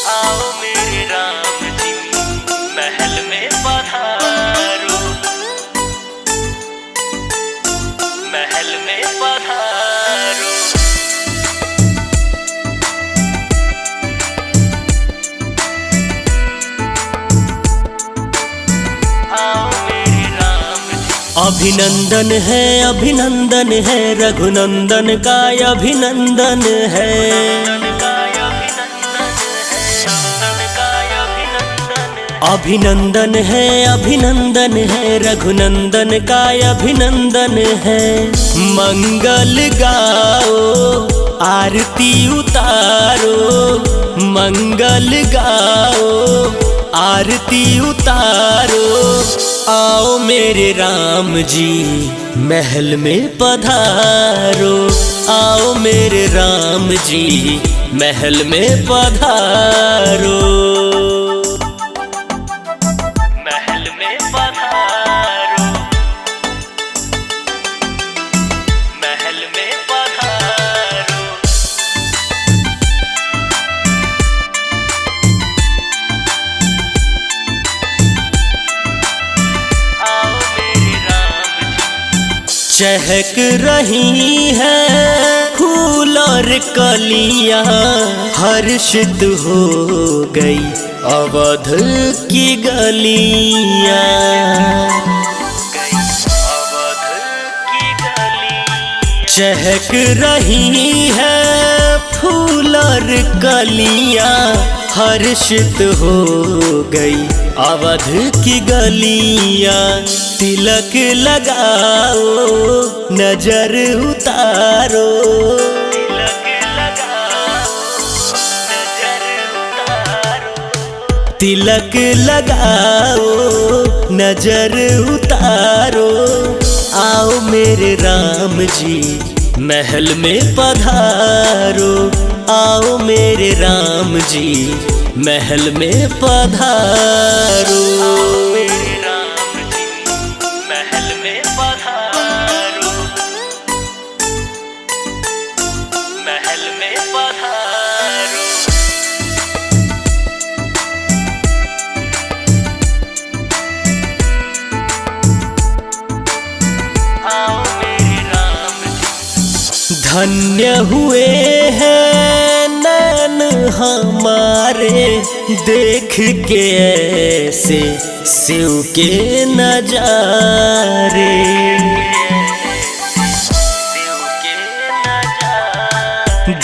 आओ मेरे राम जी महल में पधारो, महल में पधारो। आओ मेरे राम जी। अभिनंदन है रघुनंदन का अभिनंदन है। अभिनंदन है रघुनंदन का अभिनंदन है। मंगल गाओ आरती उतारो, मंगल गाओ आरती उतारो। आओ मेरे राम जी महल में पधारो, आओ मेरे राम जी महल में पधारो। चहक रही है फूल और कलियां, हर्षित हो गई अवध की गलियां। चहक रही है फूल और कलियां, हर्षित हो गई अवध की गलियां। तिलक लगाओ नजर उतारो, तिलक लगाओ नजर उतारो। तिलक लगाओ नजर उतारो। आओ मेरे राम जी महल में पधारो, आओ मेरे राम जी महल में पधारो। मेरे राम जी महल में पधारो, महल में पधारो। आओ मेरे राम जी। धन्य हुए हैं नैन हमारे देख के ऐसे शिव के नजारे।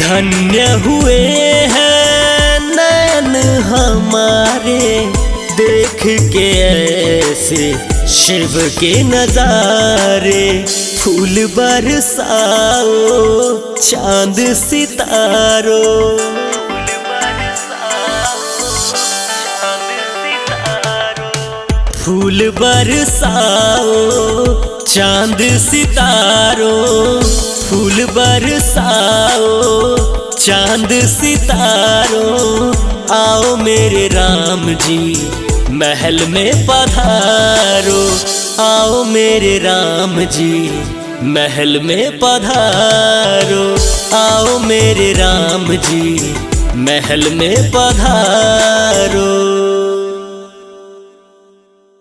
धन्य हुए हैं नैन हमारे देख के ऐसे शिव के नजारे। फूल बरसाओ चांद सितारो, फूल बरसाओ चांद सितारो, फूल बरसाओ चांद सितारो। आओ मेरे राम जी महल में पधारो, आओ मेरे राम जी महल में पधारो, आओ मेरे राम जी महल में पधारो।